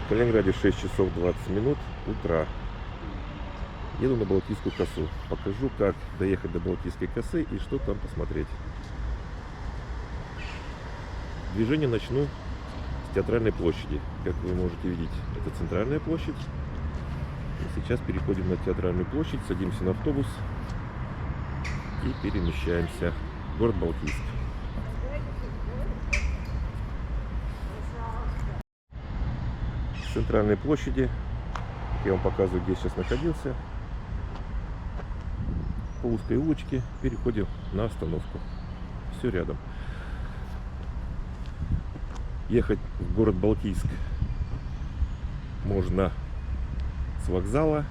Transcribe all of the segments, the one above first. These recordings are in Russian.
В Калининграде 6 часов 20 минут утра. Еду на Балтийскую косу. Покажу, как доехать до Балтийской косы и что там посмотреть. Движение начну с Театральной площади. Как вы можете видеть, это центральная площадь. И сейчас переходим на Театральную площадь, садимся на автобус и перемещаемся в город Балтийск. С центральной площади, я вам показываю, где я сейчас находился, по узкой улочке переходим на остановку. Все рядом. Ехать в город Балтийск можно с вокзала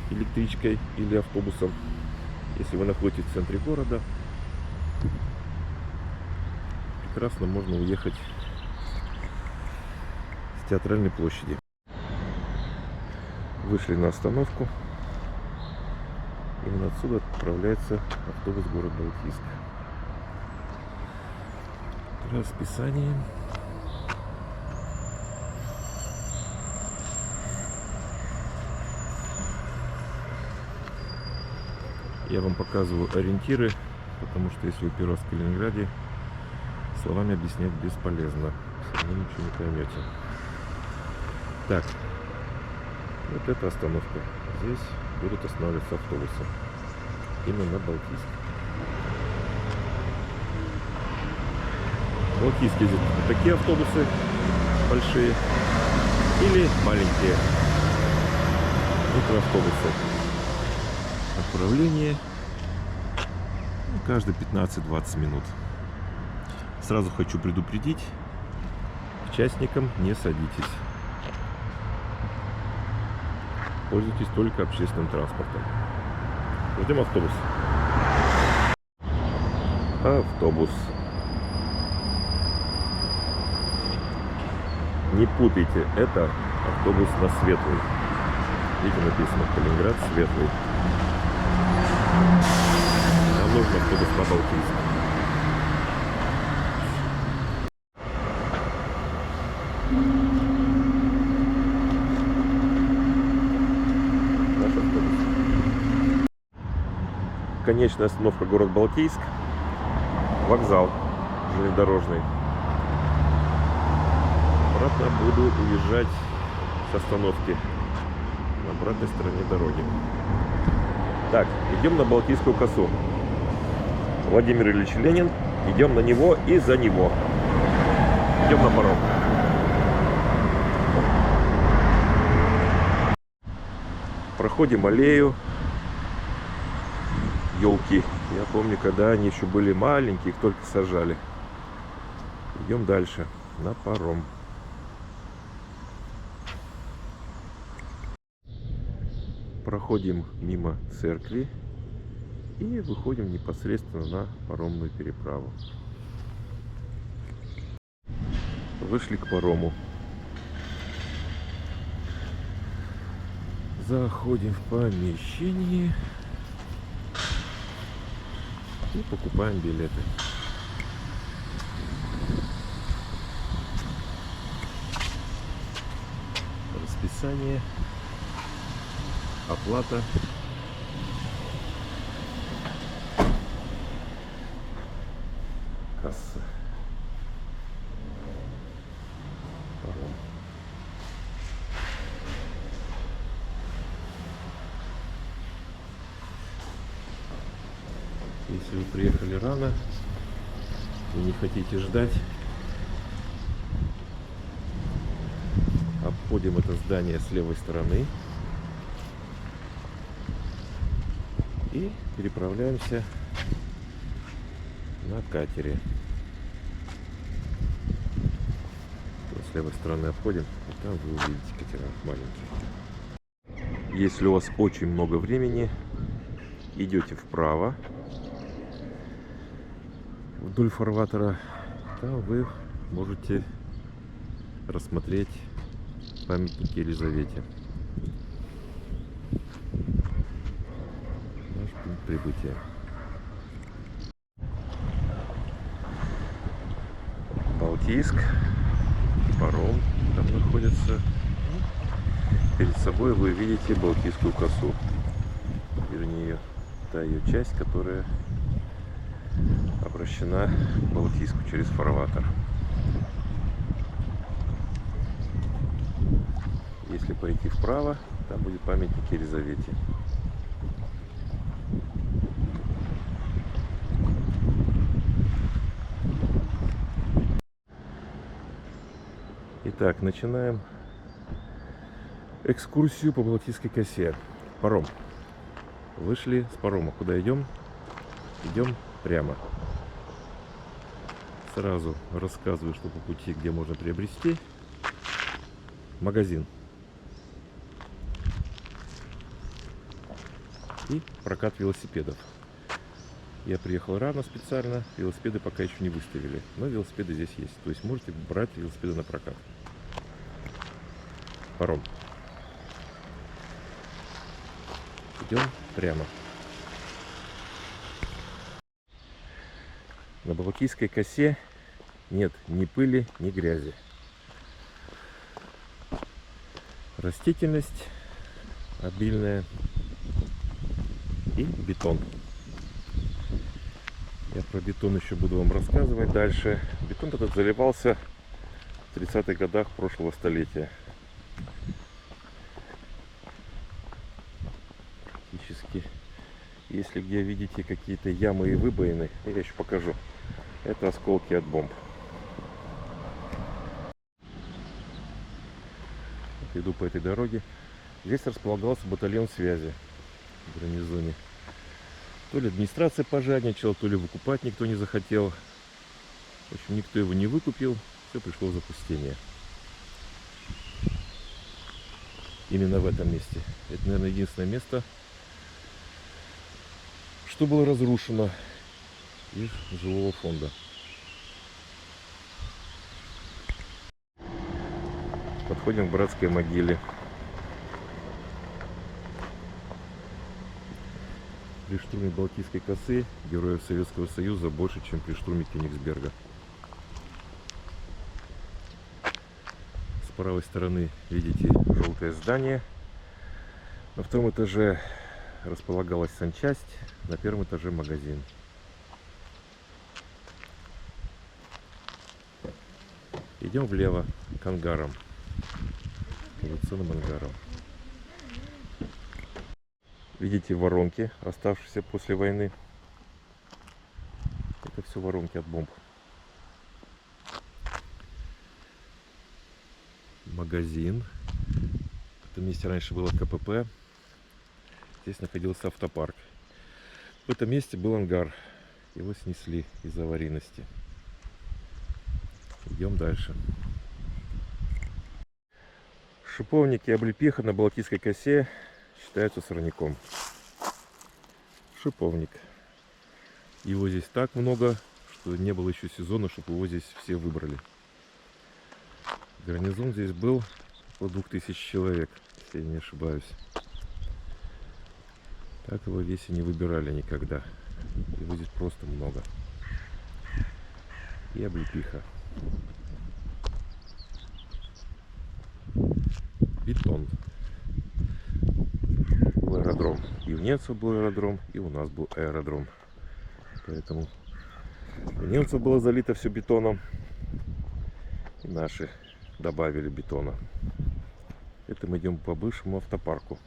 электричкой или автобусом. Если вы находитесь в центре города, прекрасно можно уехать с Театральной площади. Вышли на остановку. Именно отсюда отправляется автобус в город Балтийск. Расписание. Я вам показываю ориентиры, потому что если вы первый раз в Калининграде, словами объяснять бесполезно. Все равно ничего не поймете. Так, вот эта остановка. Здесь будут останавливаться автобусы. Именно на Балтийск. В Балтийске ездят такие автобусы большие или маленькие микроавтобусы. Отправление каждые 15-20 минут. Сразу хочу предупредить, к частникам не садитесь. Пользуйтесь только общественным транспортом. Ждем автобус. Автобус. Не путайте, это автобус на Светлый. Видите, написано Калининград Светлый. Нам нужен автобус на Балтийск. Наш автобус. Конечная остановка город Балтийск. Вокзал железнодорожный. Обратно буду уезжать с остановки на обратной стороне дороги. Так, идем на Балтийскую косу. Владимир Ильич Ленин. Идем на него и за него. Идем на паром. Проходим аллею. Елки. Я помню, когда они еще были маленькие, их только сажали. Идем дальше. На паром. Проходим мимо церкви и выходим непосредственно на паромную переправу. Вышли к парому. Заходим в помещение и покупаем билеты. Расписание. Оплата. Касса. Паром. Если вы приехали рано и не хотите ждать, обходим это здание с левой стороны и переправляемся на катере. С левой стороны обходим, и там вы увидите катера маленькие. Если у вас очень много времени, идете вправо вдоль фарватера, там вы можете рассмотреть памятник Елизавете. Наш пункт прибытия. Балтийск, паром там находится. Перед собой вы видите Балтийскую косу. Вернее, та ее часть, которая обращена к Балтийску через фарватер. Если пойти вправо, там будет памятник Елизавете. Итак, начинаем экскурсию по Балтийской косе. Паром. Вышли с парома. Куда идем? Идем прямо. Сразу рассказываю, что по пути, где можно приобрести. Магазин. И прокат велосипедов. Я приехал рано специально, велосипеды пока еще не выставили, но велосипеды здесь есть. То есть можете брать велосипеды на прокат. Паром. Идем прямо. На Балтийской косе нет ни пыли, ни грязи. Растительность обильная и бетон. Я про бетон еще буду вам рассказывать дальше. Бетон этот заливался в 30-х годах прошлого столетия. Практически. Если где видите какие-то ямы и выбоины, я еще покажу. Это осколки от бомб. Вот иду по этой дороге. Здесь располагался батальон связи в гарнизоне. То ли администрация пожадничала, то ли выкупать никто не захотел. В общем, никто его не выкупил. Все пришло в запустение. Именно в этом месте. Это, наверное, единственное место, что было разрушено из жилого фонда. Подходим к братской могиле. При штурме Балтийской косы героев Советского Союза больше, чем при штурме Кёнигсберга. С правой стороны видите желтое здание. На втором этаже располагалась санчасть, на первом этаже магазин. Идем влево к ангарам, к авиационным ангарам. Видите воронки, оставшиеся после войны. Это все воронки от бомб. Магазин. В этом месте раньше было КПП. Здесь находился автопарк. В этом месте был ангар. Его снесли из-за аварийности. Идем дальше. Шиповник и облепиха на Балтийской косе считаются сорняком. Шиповник. Его здесь так много, что не было еще сезона, чтобы его здесь все выбрали. Гарнизон здесь был около 2000 человек, если я не ошибаюсь. Так его весь и не выбирали никогда. Его здесь просто много. И облепиха. Бетон. Был аэродром. И у немцев был аэродром, и у нас был аэродром. Поэтому у немцев было залито все бетоном. И наши добавили бетона. Это мы идем по бывшему автопарку.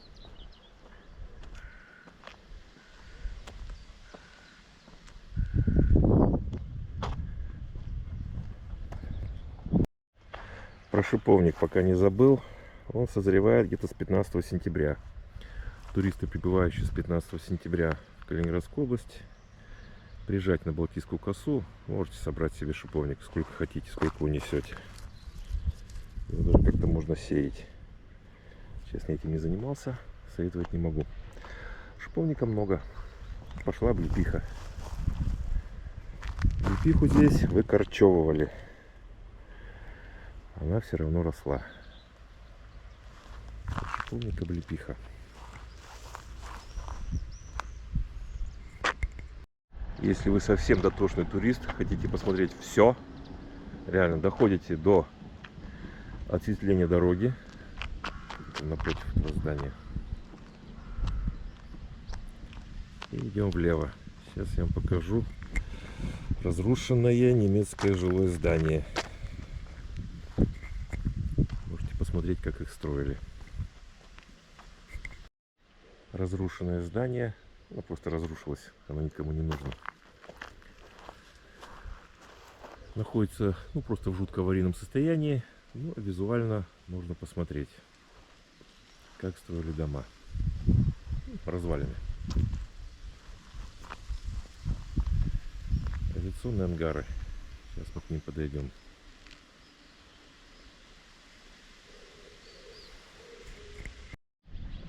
Про шиповник пока не забыл. Он созревает где-то с 15 сентября. Туристы, прибывающие с 15 сентября в Калининградскую область, приезжать на Балтийскую косу, можете собрать себе шиповник сколько хотите, сколько унесете. Его даже как-то можно сеять. Честно, этим не занимался, советовать не могу. Шиповника много. Пошла облепиха. Облепиху здесь выкорчевывали. Она все равно росла. Шиповник, облепиха. Если вы совсем дотошный турист, хотите посмотреть все, реально доходите до осветления дороги, напротив этого здания. И идем влево. Сейчас я вам покажу разрушенное немецкое жилое здание. Можете посмотреть, как их строили. Разрушенное здание. Оно просто разрушилось. Оно никому не нужно. Находится просто в жутко аварийном состоянии. Но визуально можно посмотреть, как строили дома. Развалины. Авиационные ангары. Сейчас мы к ним подойдем.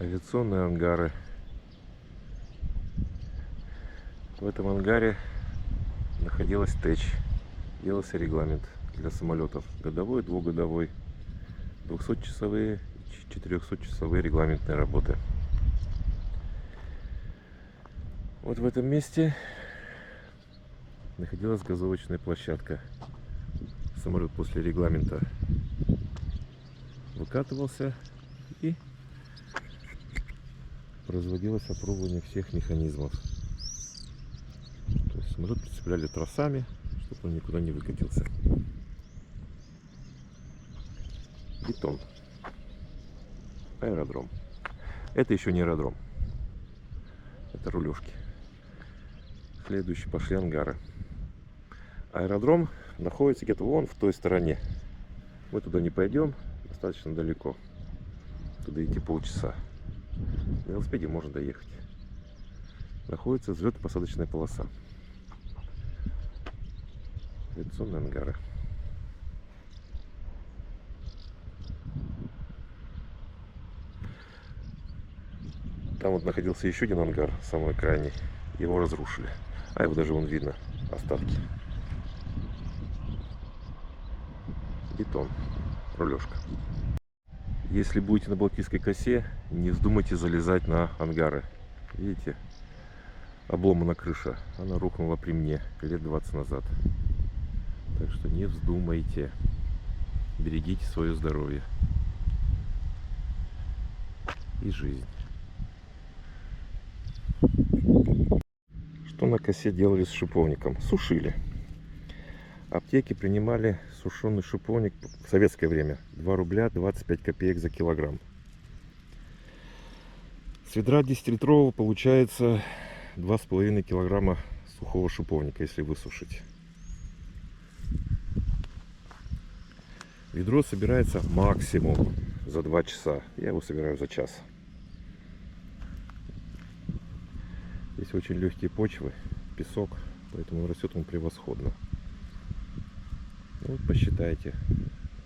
Авиационные ангары. В этом ангаре находилась ТЭЧ. Делался регламент для самолетов. Годовой, двухгодовой, 200-часовые, 400-часовые регламентные работы. Вот в этом месте находилась газовочная площадка. Самолет после регламента выкатывался и производилось опробование всех механизмов. То есть самолет прицепляли тросами, чтобы он никуда не выкатился. Бетон. Аэродром. Это еще не аэродром. Это рулежки. Следующие пошли ангары. Аэродром находится где-то вон в той стороне. Мы туда не пойдем, достаточно далеко. Туда идти полчаса. На велосипеде можно доехать. Находится взлетно-посадочная полоса. Авиационные ангары. Там вот находился еще один ангар, самый крайний. Его разрушили. А его даже вон видно, остатки. Бетон. Рулежка. Если будете на Балтийской косе, не вздумайте залезать на ангары. Видите, обломана крыша. Она рухнула при мне лет 20 назад. Так что не вздумайте. Берегите свое здоровье и жизнь. Что на косе делали с шиповником? Сушили. Аптеки принимали сушеный шиповник в советское время. 2 рубля 25 копеек за килограмм. С ведра 10-литрового получается 2,5 килограмма сухого шиповника, если высушить. Ведро собирается максимум за 2 часа. Я его собираю за час. Здесь очень легкие почвы, песок, поэтому растет он превосходно. Вот посчитайте.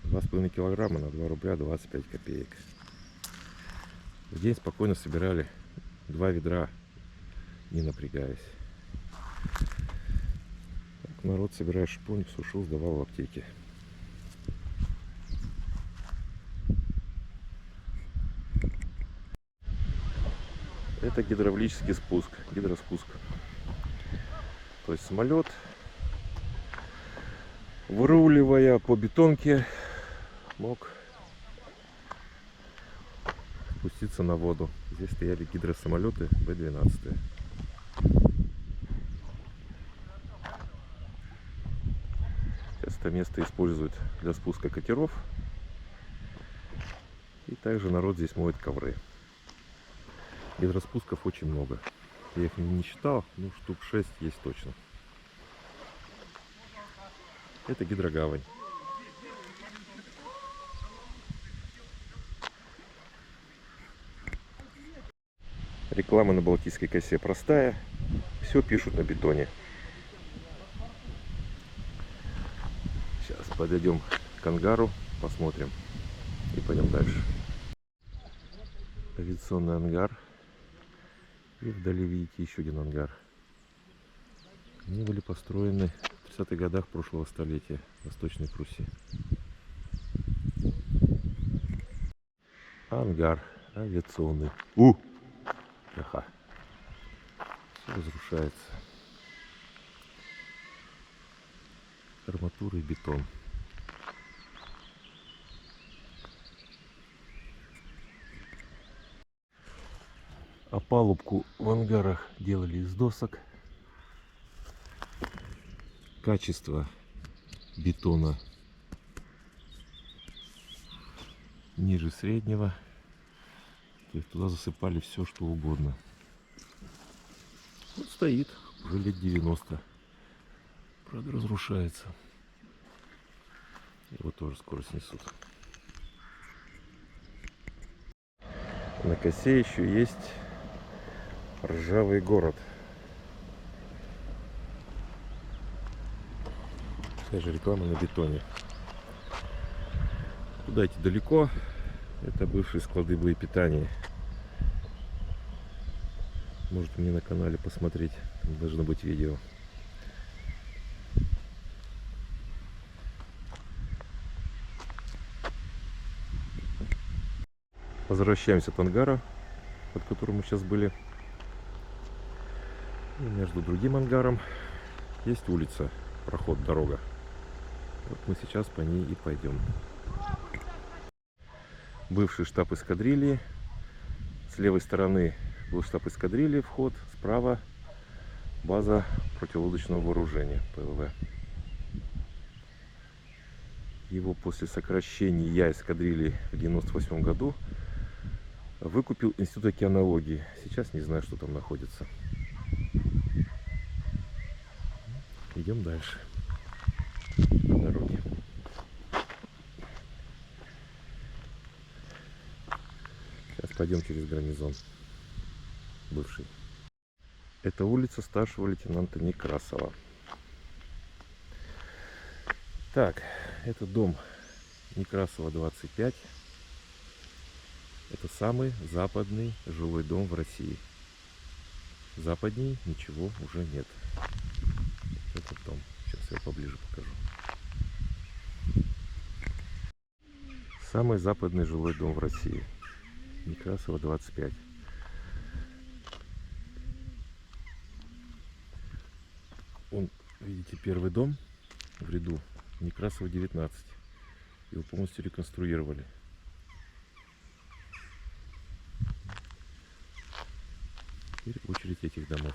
2,5 килограмма на 2 рубля 25 копеек. В день спокойно собирали 2 ведра, не напрягаясь. Так, народ, собирая шиповник, сушил, сдавал в аптеке. Это гидравлический спуск, гидроспуск. То есть самолет, выруливая по бетонке, мог спуститься на воду. Здесь стояли гидросамолеты Б-12. Сейчас это место используют для спуска катеров. И также народ здесь моет ковры. Гидроспусков очень много. Я их не считал, но штук 6 есть точно. Это гидрогавань. Реклама на Балтийской косе простая. Все пишут на бетоне. Сейчас подойдем к ангару, посмотрим и пойдем дальше. Авиационный ангар. И вдали видите еще один ангар. Они были построены в 30-х годах прошлого столетия в Восточной Пруссии. Ангар авиационный. Ага. Все разрушается. Арматура и бетон. Опалубку в ангарах делали из досок. Качество бетона ниже среднего. То есть туда засыпали все, что угодно. Вот стоит уже лет 90. Правда, разрушается. Его тоже скоро снесут. На косе еще есть ржавый город. Такая же реклама на бетоне. Туда идти далеко. Это бывшие склады боепитания. Можете мне на канале посмотреть. Там должно быть видео. Возвращаемся от ангара, под которым мы сейчас были. И между другим ангаром есть улица, проход, дорога. Вот мы сейчас по ней и пойдем. Бывший штаб эскадрильи. С левой стороны был штаб эскадрильи, вход. Справа база противолодочного вооружения, ПВВ. Его после сокращения эскадрильи в 1998 году выкупил Институт океанологии. Сейчас не знаю, что там находится. Идем дальше по дороге. Сейчас пойдем через гарнизон бывший. Это улица старшего лейтенанта Некрасова. Так, это дом Некрасова, 25. Это самый западный жилой дом в России. Западней ничего уже нет. Этот дом. Сейчас я поближе покажу. Самый западный жилой дом в России. Некрасова, 25. Он, видите, первый дом в ряду. Некрасова, 19. Его полностью реконструировали. Теперь очередь этих домов.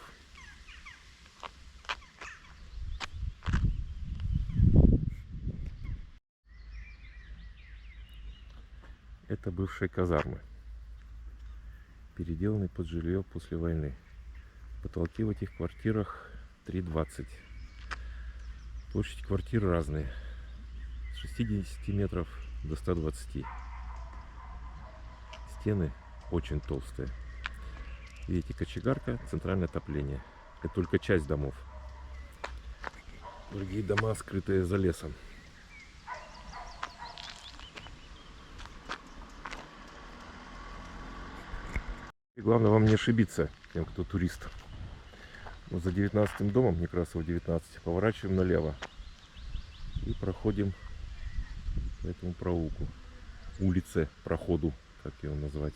Это бывшие казармы, переделанные под жилье после войны. Потолки в этих квартирах 3,20. Площадь квартир разные. С 60 метров до 120. Стены очень толстые. Видите, кочегарка, центральное отопление. Это только часть домов. Другие дома скрытые за лесом. И главное вам не ошибиться, тем, кто турист. Вот за 19 домом, Некрасова, 19, поворачиваем налево. И проходим по этому проулку. Улице, проходу, как его назвать.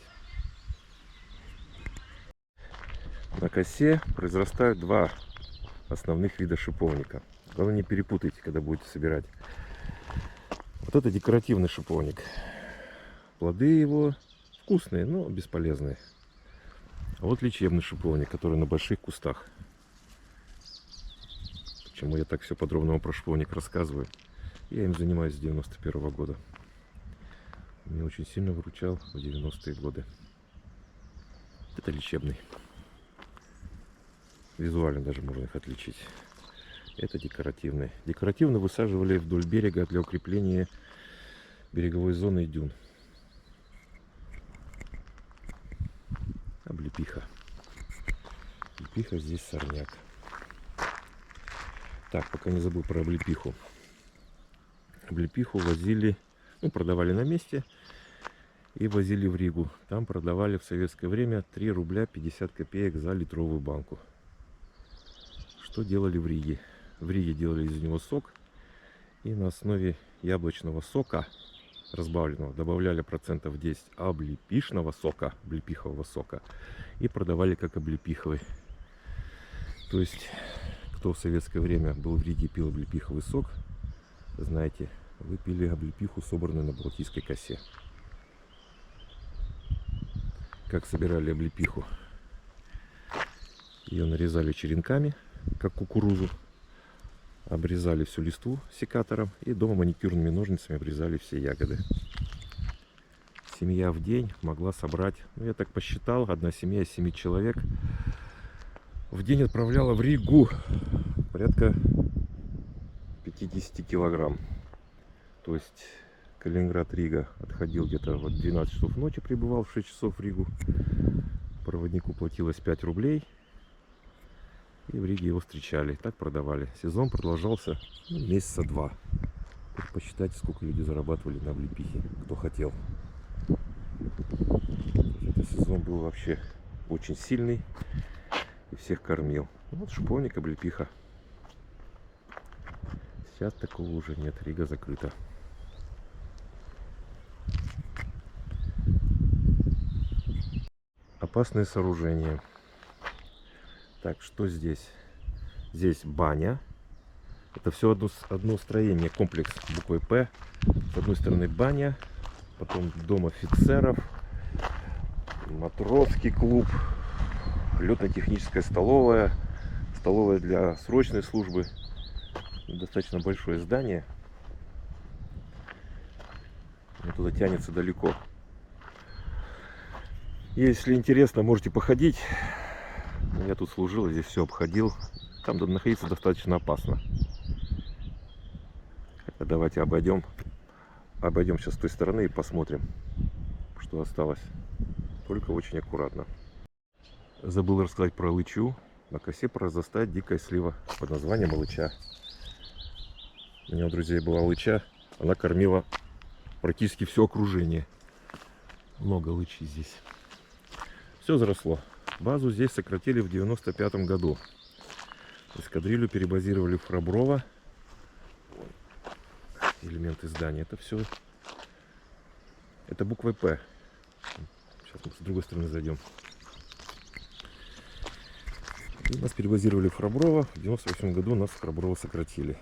На косе произрастают два основных вида шиповника. Главное, не перепутайте, когда будете собирать. Вот это декоративный шиповник. Плоды его вкусные, но бесполезные. А вот лечебный шиповник, который на больших кустах. Почему я так все подробно вам про шиповник рассказываю? Я им занимаюсь с 91 года. Меня очень сильно выручал в 90-е годы. Это лечебный. Визуально даже можно их отличить. Это декоративный. Декоративно высаживали вдоль берега для укрепления береговой зоны и дюн. Облепиха. Облепиха, здесь сорняк. Так, пока не забыл про облепиху. Облепиху возили, продавали на месте и возили в Ригу. Там продавали в советское время 3 рубля 50 копеек за литровую банку. Что делали в Риге? В Риге делали из него сок. И на основе яблочного сока, разбавленного, добавляли процентов 10 облепишного сока, облепихового сока. И продавали как облепиховый. То есть, кто в советское время был в Риге и пил облепиховый сок, знаете, вы пили облепиху, собранную на Балтийской косе. Как собирали облепиху? Ее нарезали черенками, как кукурузу. Обрезали всю листву секатором и дома маникюрными ножницами обрезали все ягоды. Семья в день могла собрать, ну я так посчитал, одна семья из 7 человек в день отправляла в Ригу порядка 50 килограмм. То есть Калининград-Рига отходил где-то в 12 часов ночи, прибывал в 6 часов в Ригу. Проводнику платилось 5 рублей. И в Риге его встречали. Так продавали. Сезон продолжался месяца 2. Посчитайте, сколько люди зарабатывали на облепихе, кто хотел. Этот сезон был вообще очень сильный и всех кормил. Вот шиповник, облепиха. Сейчас такого уже нет. Рига закрыта. Опасные сооружения. Так, что здесь? Здесь баня. Это все одно строение, комплекс буквой П. С одной стороны баня, потом дом офицеров, матросский клуб, летно-техническая столовая, столовая для срочной службы. Достаточно большое здание. Но туда тянется далеко. Если интересно, можете походить. Я тут служил, здесь все обходил. Там находиться достаточно опасно. Давайте обойдем сейчас с той стороны и посмотрим, что осталось. Только очень аккуратно. Забыл рассказать про лычу. На косе произрастает дикая слива под названием лыча. У меня у друзей была лыча. Она кормила практически все окружение. Много лычи здесь. Все заросло. Базу здесь сократили в 95 году. Эскадрилью перебазировали в Храброво. Элементы здания. Это все. Это буквой П. Сейчас мы с другой стороны зайдем. И нас перебазировали в Храброво. В 98 году нас в Храброво сократили.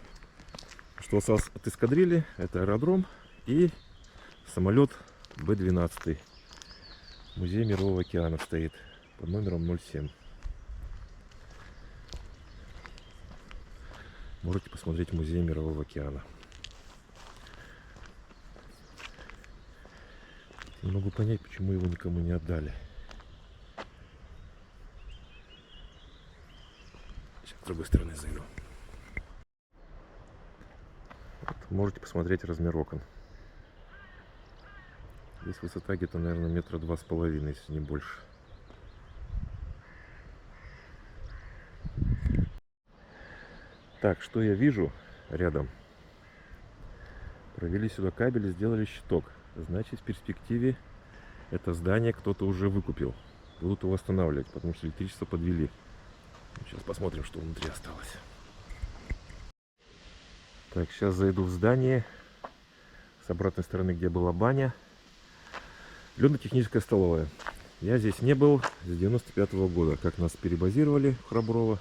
Что осталось от эскадрильи? Это аэродром и самолет Б-12. Музей Мирового океана стоит под номером 07. Можете посмотреть Музей Мирового океана. Не могу понять, почему его никому не отдали. Сейчас с другой стороны зайду. Вот, можете посмотреть размер окон. Здесь высота где-то, наверное, метра 2,5, если не больше. Так, что я вижу рядом? Провели сюда кабель и сделали щиток. Значит, в перспективе это здание кто-то уже выкупил. Будут его восстанавливать, потому что электричество подвели. Сейчас посмотрим, что внутри осталось. Так, сейчас зайду в здание. С обратной стороны, где была баня. Летно-техническая столовая. Я здесь не был с 95 года. Как нас перебазировали в Храброво.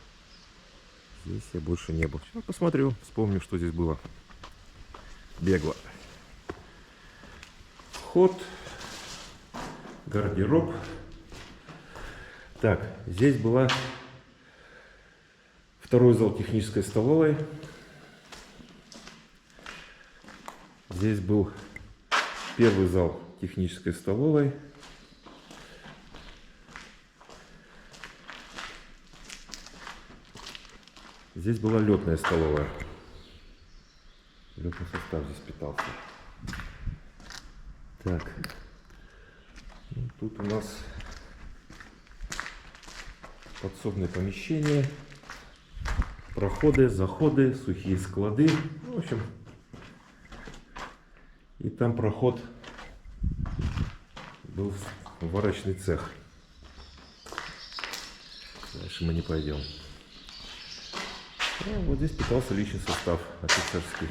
Здесь я больше не был. Сейчас посмотрю, вспомню, что здесь было. Бегло. Вход. Гардероб. Так, здесь была второй зал технической столовой. Здесь был первый зал технической столовой. Здесь была летная столовая. Летный состав здесь питался. Так. Ну, тут у нас подсобное помещение. Проходы, заходы, сухие склады. В общем. И там проход был в варочный цех. Дальше мы не пойдем. А вот здесь питался личный состав офицерский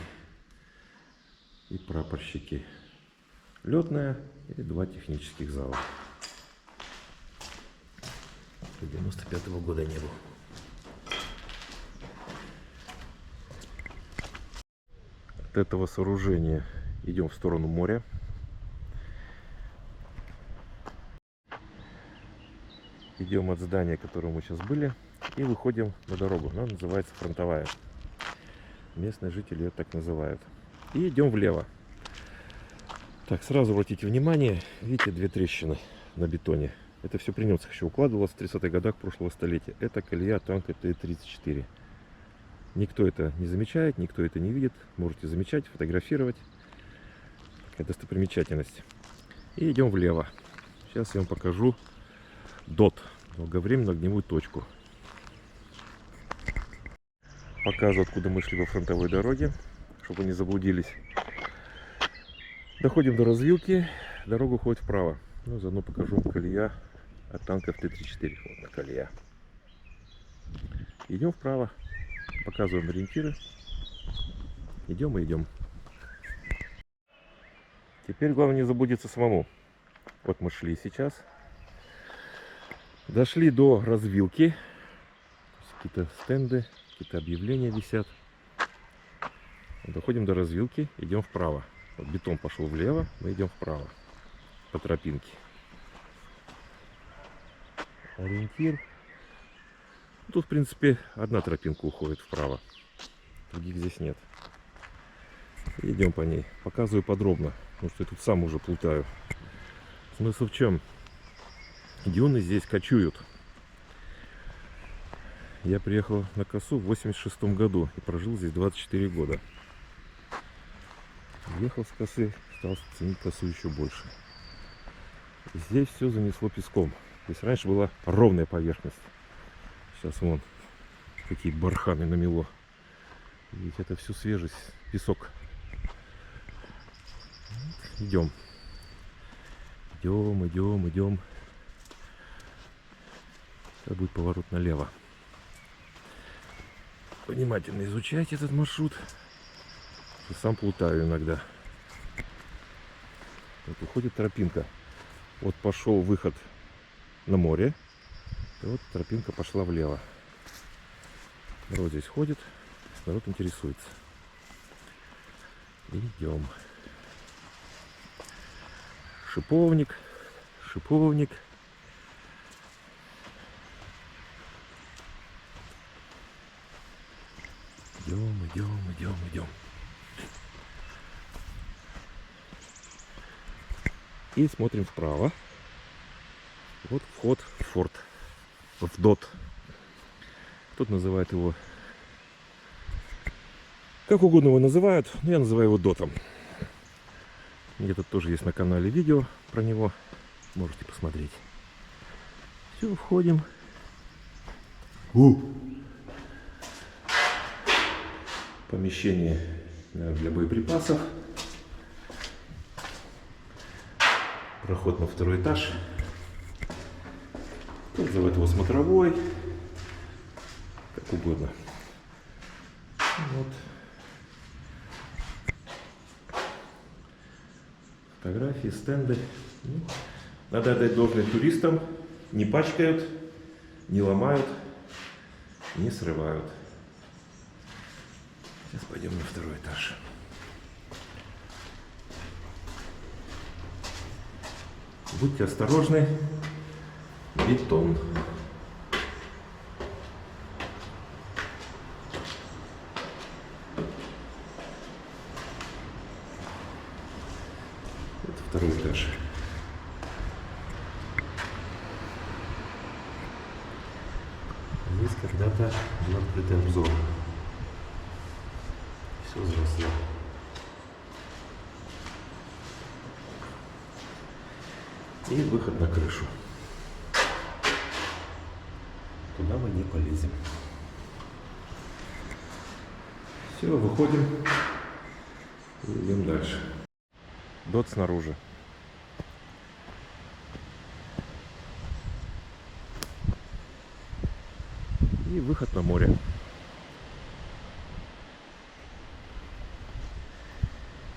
и прапорщики. Летная и два технических зала. 95-го года не был. От этого сооружения идем в сторону моря. Идем от здания, в котором мы сейчас были, и выходим на дорогу. Она называется Фронтовая. Местные жители ее так называют. И идем влево. Так, сразу обратите внимание, видите, две трещины на бетоне. Это все при немцах еще укладывалось в 30-х годах прошлого столетия. Это колея танка Т-34. Никто это не замечает, никто это не видит. Можете замечать, фотографировать. Такая достопримечательность. И идем влево. Сейчас я вам покажу ДОТ. Долговременную огневую точку. Показываю, откуда мы шли по фронтовой дороге, чтобы не заблудились. Доходим до развилки. Дорога уходит вправо. Ну, заодно покажу колея от танков Т-34. Вот она колея. Идем вправо. Показываем ориентиры. Идем и идем. Теперь главное не заблудиться самому. Вот мы шли сейчас. Дошли до развилки. Какие-то стенды, какие-то объявления висят. Доходим до развилки. Идем вправо. Вот бетон пошел влево. Мы идем вправо. По тропинке. Ориентир. Тут, в принципе, одна тропинка уходит вправо. Других здесь нет. Идем по ней. Показываю подробно. Потому что я тут сам уже плутаю. Смысл в чем? Дюны здесь кочуют. Я приехал на косу в 86 году и прожил здесь 24 года. Ехал с косы, стал ценить косу еще больше. Здесь все занесло песком. То есть раньше была ровная поверхность. Сейчас вон какие барханы намело. Видите, это все свежесть, песок. Идем. Идем. Сейчас будет поворот налево. Внимательно изучайте этот маршрут. Я сам плутаю иногда. Вот уходит тропинка. Вот пошел выход на море. И вот тропинка пошла влево. Народ здесь ходит. Народ интересуется. Идем. Шиповник. Идем. И смотрим вправо. Вот вход в форт. В ДОТ. Кто-то называет его как угодно его называют, но я называю его ДОТом. Где-то тоже есть на канале видео про него. Можете посмотреть. Все, входим. Помещение для боеприпасов. Проход на второй этаж. Тут называют его смотровой. Как угодно. Вот. Фотографии, стенды. Надо отдать должное туристам. Не пачкают, не ломают, не срывают. Сейчас пойдем на второй этаж. Будьте осторожны. Бетон. Это второй этаж. Здесь когда-то был открытый обзор. Все взросло. И выход на крышу. Туда мы не полезем. Все, выходим и идем дальше. ДОТ снаружи. И выход на море.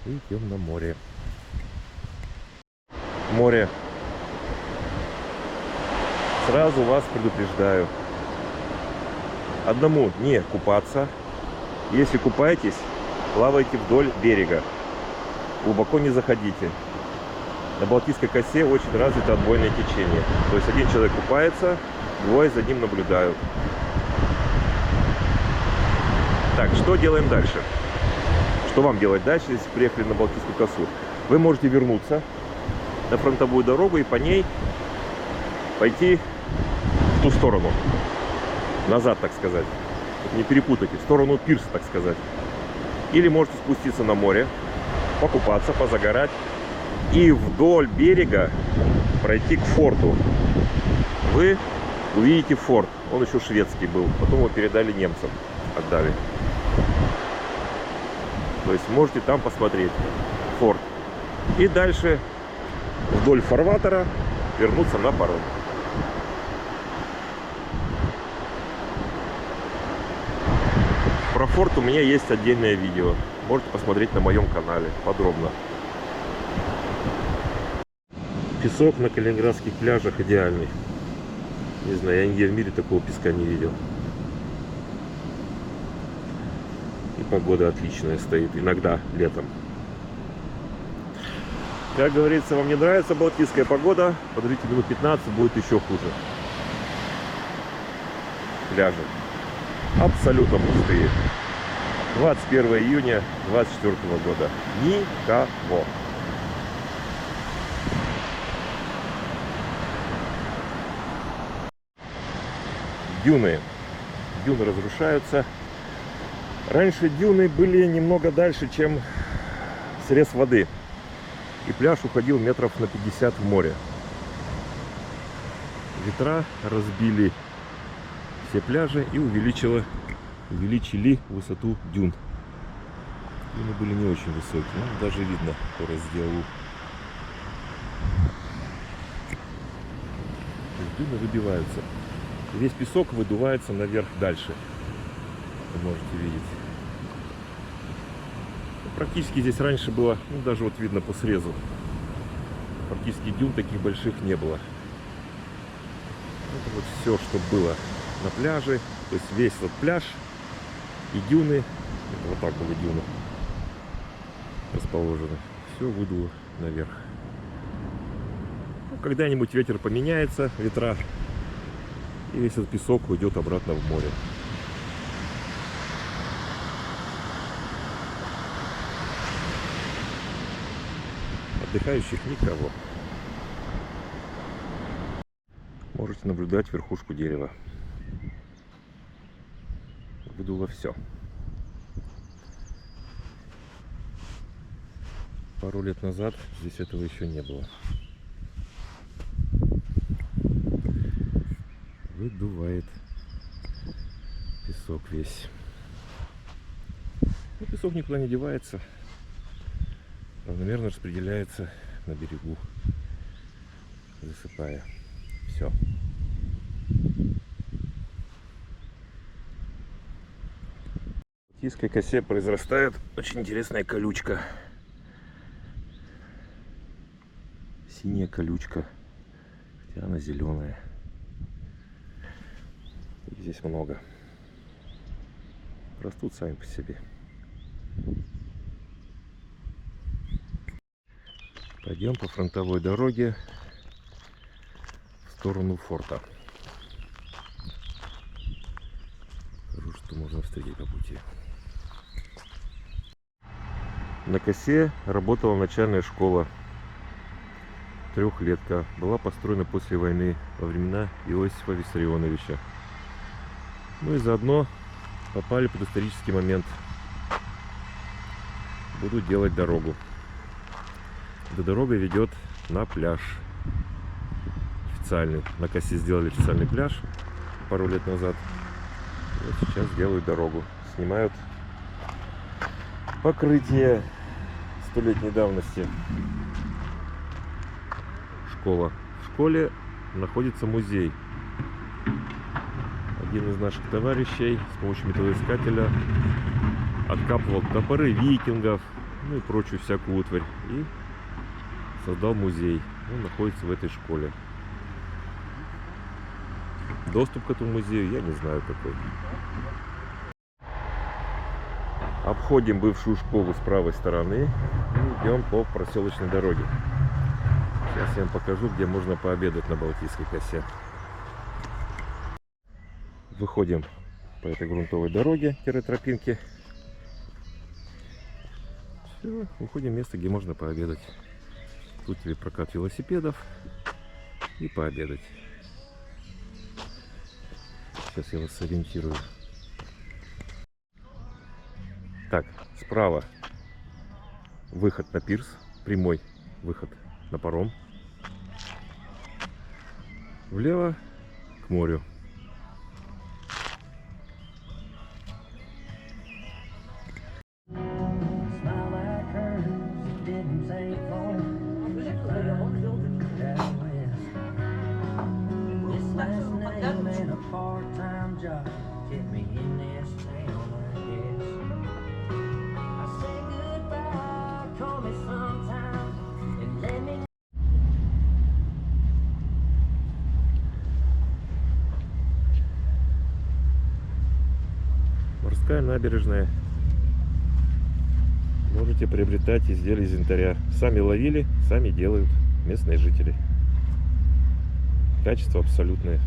И идем на море. Море. Сразу вас предупреждаю. Одному не купаться. Если купаетесь, плавайте вдоль берега. Глубоко не заходите. На Балтийской косе очень развито отбойное течение. То есть один человек купается, двое за ним наблюдают. Так, что делаем дальше? Что вам делать дальше, если приехали на Балтийскую косу? Вы можете вернуться на фронтовую дорогу и по ней пойти в ту сторону. Назад, так сказать. Не перепутайте, в сторону пирса, так сказать. Или можете спуститься на море, покупаться, позагорать и вдоль берега пройти к форту. Вы увидите форт. Он еще шведский был. Потом его передали немцам. Отдали. То есть можете там посмотреть форт. И дальше вдоль фарватера вернуться на паром. Про форт у меня есть отдельное видео. Можете посмотреть на моем канале подробно. Песок на калининградских пляжах идеальный. Не знаю, я нигде в мире такого песка не видел. И погода отличная стоит, иногда летом. Как говорится, вам не нравится балтийская погода, подождите минут 15, будет еще хуже. Пляжи абсолютно пустые. 21 июня 2024 года. Никого. Дюны. Дюны разрушаются. Раньше дюны были немного дальше, чем срез воды. И пляж уходил метров на 50 в море. Ветра разбили все пляжи и увеличили высоту дюн. Дюны были не очень высокие. Ну, даже видно, кто разделал. Дюны выбиваются. Весь песок выдувается наверх дальше. Вы можете видеть. Практически здесь раньше было, ну даже вот видно по срезу, практически дюн таких больших не было. Это вот все, что было на пляже. То есть весь вот пляж и дюны. Это вот так были дюны расположены. Все выдуло наверх. Ну, когда-нибудь ветер поменяется, ветра. И весь этот песок уйдет обратно в море. Отдыхающих никого. Можете наблюдать верхушку дерева. Выдуло все. Пару лет назад здесь этого еще не было. Выдувает песок весь. Но песок никуда не девается. Равномерно распределяется на берегу, засыпая. Все. В Балтийской косе произрастает очень интересная колючка. Синяя колючка, хотя она зеленая. Их здесь много. Растут сами по себе. Пойдем по фронтовой дороге в сторону форта. Покажу, что можно встретить по пути. На косе работала начальная школа. Трехлетка. Была построена после войны во времена Иосифа Виссарионовича. Ну и заодно попали под исторический момент. Будут делать дорогу. Эта дорога ведет на пляж. Официальный. На косе сделали официальный пляж пару лет назад. Вот сейчас делают дорогу. Снимают покрытие столетней давности. Школа. В школе находится музей. Один из наших товарищей с помощью металлоискателя откапывал топоры викингов, ну и прочую всякую утварь. И создал музей. Он находится в этой школе. Доступ к этому музею я не знаю какой. Обходим бывшую школу с правой стороны и идем по проселочной дороге. Сейчас я вам покажу, где можно пообедать на Балтийской косе. Выходим по этой грунтовой дороге-тропинке. Все, уходим в место, где можно пообедать. Тут тебе прокат велосипедов и пообедать. Сейчас я вас сориентирую. Так, справа выход на пирс, прямой выход на паром. Влево к морю. Морская набережная. Можете приобретать изделия из янтаря. Сами ловили, сами делают местные жители. Качество абсолютное.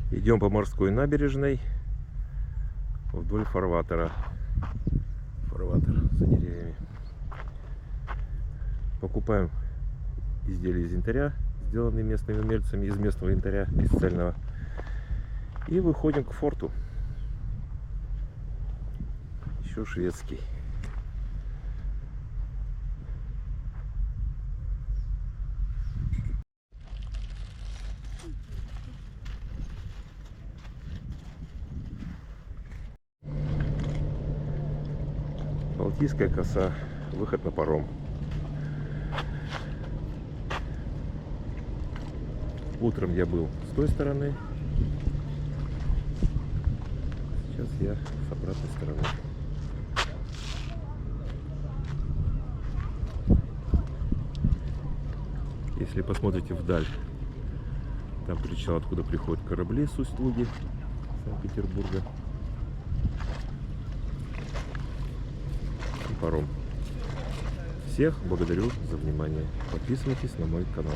Идем по морской набережной вдоль фарватера. Фарватер за деревьями. Покупаем изделия из янтаря, сделанные местными умельцами, из местного янтаря специального. И выходим к форту. Еще шведский. Балтийская коса, выход на паром. Утром я был с той стороны, сейчас я с обратной стороны. Если посмотрите вдаль, там причал, откуда приходят корабли с Усть-Луги, Санкт-Петербурга. Паром. Всех благодарю за внимание. Подписывайтесь на мой канал.